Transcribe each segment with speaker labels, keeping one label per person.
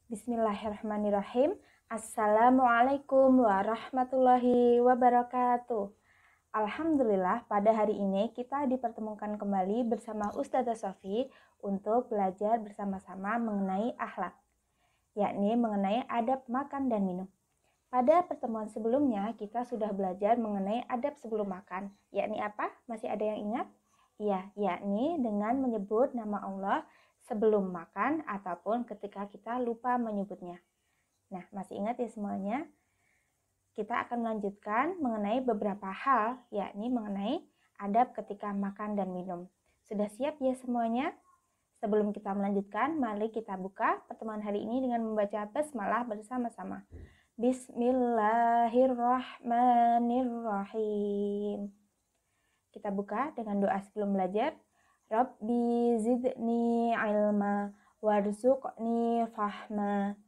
Speaker 1: Bismillahirrahmanirrahim. Assalamualaikum warahmatullahi wabarakatuh. Alhamdulillah, pada hari ini kita dipertemukan kembali bersama Ustazah Sofi untuk belajar bersama-sama mengenai akhlak, yakni mengenai adab makan dan minum. Pada pertemuan sebelumnya, kita sudah belajar mengenai adab sebelum makan, yakni apa? Masih ada yang ingat? Iya, yakni dengan menyebut nama Allah sebelum makan ataupun ketika kita lupa menyebutnya. Nah, masih ingat ya semuanya? Kita akan melanjutkan mengenai beberapa hal, yakni mengenai adab ketika makan dan minum. Sudah siap ya semuanya? Sebelum kita melanjutkan, mari kita buka pertemuan hari ini dengan membaca basmalah bersama-sama. Bismillahirrahmanirrahim. Kita buka dengan doa sebelum belajar. Rabbi zidni ilma warzuqni fahma.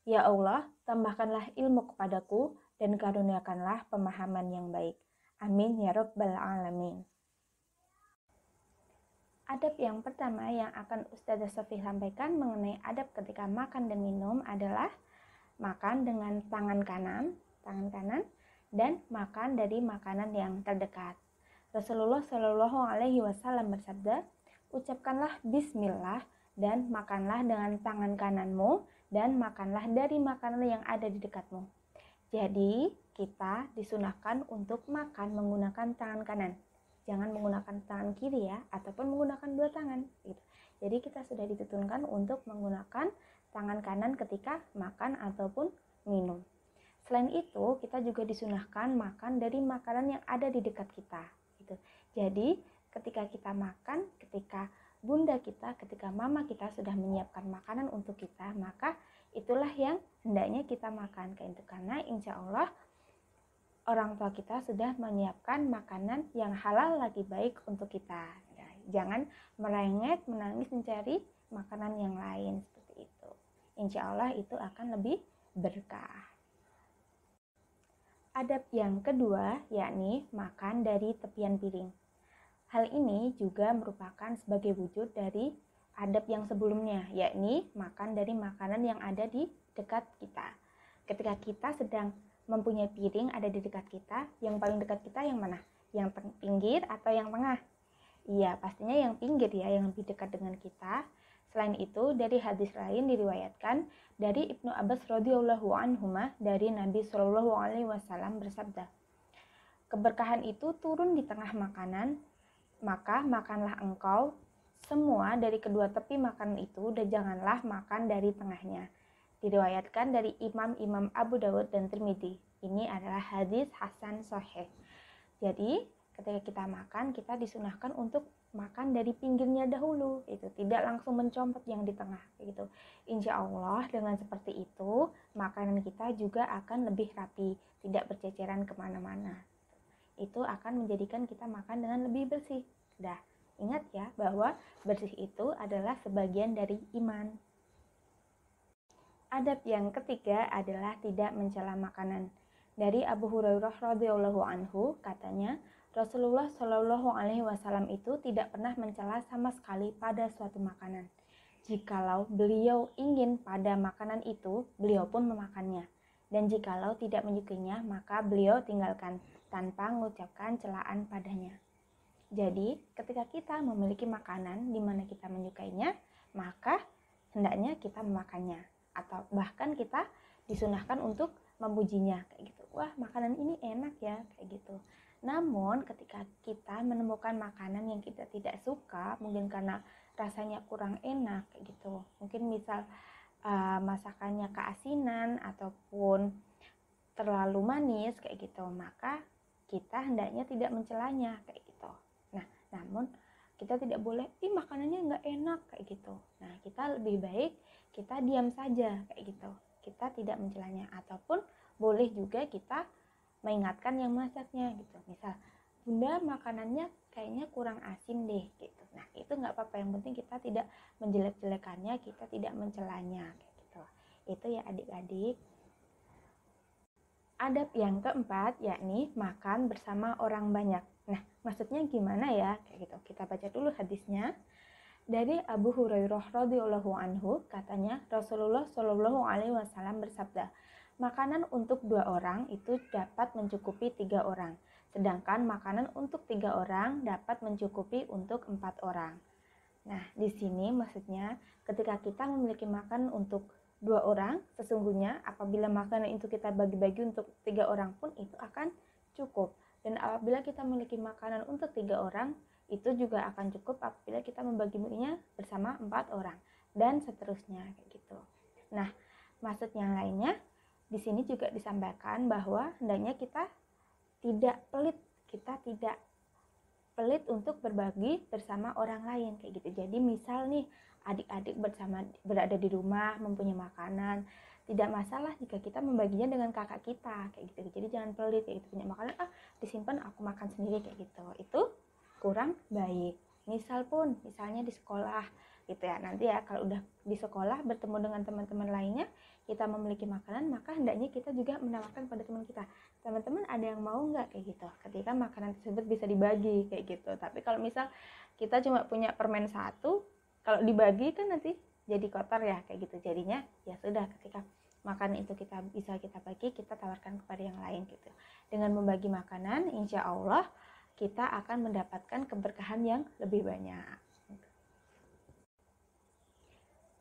Speaker 1: Ya Allah, tambahkanlah ilmu kepadaku dan karuniakanlah pemahaman yang baik. Amin ya rabbal alamin. Adab yang pertama yang akan Ustazah Sofi sampaikan mengenai adab ketika makan dan minum adalah makan dengan tangan kanan, dan makan dari makanan yang terdekat. Rasulullah Shallallahu Alaihi Wasallam bersabda, ucapkanlah Bismillah dan makanlah dengan tangan kananmu dan makanlah dari makanan yang ada di dekatmu. Jadi kita disunahkan untuk makan menggunakan tangan kanan. Jangan menggunakan tangan kiri ya, ataupun menggunakan dua tangan. Gitu. Jadi kita sudah dituntutkan untuk menggunakan tangan kanan ketika makan ataupun minum. Selain itu, kita juga disunahkan makan dari makanan yang ada di dekat kita. Gitu. Jadi, ketika kita makan, ketika bunda kita, ketika mama kita sudah menyiapkan makanan untuk kita, maka itulah yang hendaknya kita makan. Karena insya Allah orang tua kita sudah menyiapkan makanan yang halal lagi baik untuk kita. Jangan merengek, menangis mencari makanan yang lain seperti itu. Insya Allah itu akan lebih berkah. Adab yang kedua yakni makan dari tepian piring. Hal ini juga merupakan sebagai wujud dari adab yang sebelumnya, yakni makan dari makanan yang ada di dekat kita. Ketika kita sedang mempunyai piring ada di dekat kita, yang paling dekat kita yang mana? Yang pinggir atau yang tengah? Iya, pastinya yang pinggir ya, yang lebih dekat dengan kita. Selain itu, dari hadis lain diriwayatkan dari Ibnu Abbas radhiyallahu anhuma dari Nabi Shallallahu alaihi wasallam bersabda, keberkahan itu turun di tengah makanan, maka makanlah engkau semua dari kedua tepi makanan itu dan janganlah makan dari tengahnya. Diriwayatkan dari Imam Abu Dawud dan Tirmidzi. Ini adalah hadis hasan sahih. Jadi ketika kita makan, kita disunahkan untuk makan dari pinggirnya dahulu, itu tidak langsung mencompot yang di tengah, gitu. Insya Allah dengan seperti itu makanan kita juga akan lebih rapi, tidak berceceran kemana-mana. Itu akan menjadikan kita makan dengan lebih bersih. Dah, ingat ya bahwa bersih itu adalah sebagian dari iman. Adab yang ketiga adalah tidak mencela makanan. Dari Abu Hurairah radhiyallahu anhu katanya, Rasulullah Shallallahu alaihi wasallam itu tidak pernah mencela sama sekali pada suatu makanan. Jikalau beliau ingin pada makanan itu, beliau pun memakannya. Dan jikalau tidak menyukainya, maka beliau tinggalkan tanpa mengucapkan celaan padanya. Jadi, ketika kita memiliki makanan di mana kita menyukainya, maka hendaknya kita memakannya. Atau bahkan kita disunahkan untuk memujinya kayak gitu. Wah, makanan ini enak ya kayak gitu. Namun ketika kita menemukan makanan yang kita tidak suka, mungkin karena rasanya kurang enak kayak gitu. Mungkin misal masakannya keasinan ataupun terlalu manis kayak gitu, maka kita hendaknya tidak mencelanya kayak gitu. Nah, namun kita tidak boleh, makanannya nggak enak kayak gitu. Nah, kita lebih baik kita diam saja kayak gitu. Kita tidak mencelanya, ataupun boleh juga kita mengingatkan yang masaknya gitu. Misal, bunda makanannya kayaknya kurang asin deh gitu. Nah, itu nggak apa-apa, yang penting kita tidak menjelek-jelekannya, kita tidak mencelanya kayak gitu. Itu ya adik-adik. Adab yang keempat yakni makan bersama orang banyak. Nah, maksudnya gimana ya? Kayak gitu. Kita baca dulu hadisnya. Dari Abu Hurairah radhiyallahu anhu, katanya Rasulullah Shallallahu alaihi wasallam bersabda, makanan untuk 2 orang itu dapat mencukupi 3 orang, sedangkan makanan untuk 3 orang dapat mencukupi untuk 4 orang. Nah, di sini maksudnya ketika kita memiliki makanan untuk 2 orang, sesungguhnya apabila makanan itu kita bagi-bagi untuk 3 orang pun itu akan cukup. Dan apabila kita memiliki makanan untuk 3 orang, itu juga akan cukup apabila kita membaginya bersama 4 orang dan seterusnya kayak gitu. Nah, maksud yang lainnya di sini juga disampaikan bahwa hendaknya kita tidak pelit untuk berbagi bersama orang lain kayak gitu. Jadi misal nih adik-adik berada di rumah mempunyai makanan, tidak masalah jika kita membaginya dengan kakak kita kayak gitu. Jadi jangan pelit kayak gitu, punya makanan disimpan aku makan sendiri kayak gitu. Itu kurang baik. Misalnya di sekolah gitu ya, nanti ya kalau udah di sekolah bertemu dengan teman-teman lainnya, kita memiliki makanan, maka hendaknya kita juga menawarkan pada teman kita, teman-teman ada yang mau nggak kayak gitu, ketika makanan tersebut bisa dibagi kayak gitu. Tapi kalau misal kita cuma punya permen satu, kalau dibagi kan nanti jadi kotor ya kayak gitu. Jadinya ya sudah, ketika makanan itu kita bagi, kita tawarkan kepada yang lain gitu. Dengan membagi makanan, insya Allah kita akan mendapatkan keberkahan yang lebih banyak.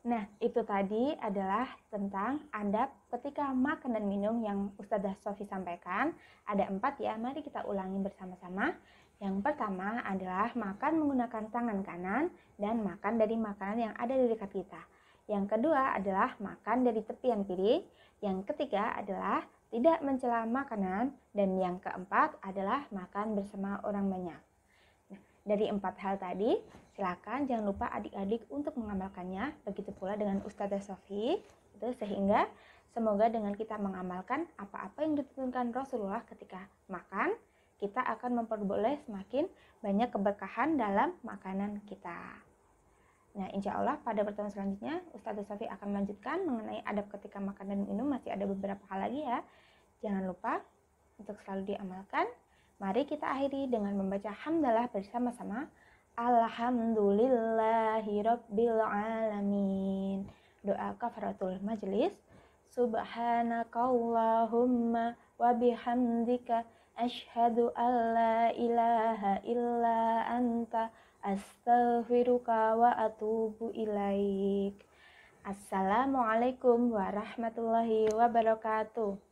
Speaker 1: Nah, itu tadi adalah tentang adab ketika makan dan minum yang Ustazah Sofi sampaikan. Ada 4 ya, mari kita ulangi bersama-sama. Yang pertama adalah makan menggunakan tangan kanan dan makan dari makanan yang ada di dekat kita. Yang kedua adalah makan dari tepian piring. Yang ketiga adalah tidak mencela makanan, dan yang keempat adalah makan bersama orang banyak. Nah, dari 4 hal tadi, silakan jangan lupa adik-adik untuk mengamalkannya. Begitu pula dengan Ustazah Sofi, sehingga semoga dengan kita mengamalkan apa-apa yang dituntunkan Rasulullah ketika makan, kita akan memperoleh semakin banyak keberkahan dalam makanan kita. Nah, insya Allah pada pertemuan selanjutnya Ustazah Sofi akan melanjutkan mengenai adab ketika makan dan minum. Masih ada beberapa hal lagi ya. Jangan lupa untuk selalu diamalkan. Mari kita akhiri dengan membaca hamdalah bersama-sama. Alhamdulillahirabbil alamin. Doa kafaratul majlis. Subhanakallahumma wa bihamdika asyhadu alla ilaha illa anta astaghfiruka wa atubu ilaik. Assalamualaikum warahmatullahi wabarakatuh.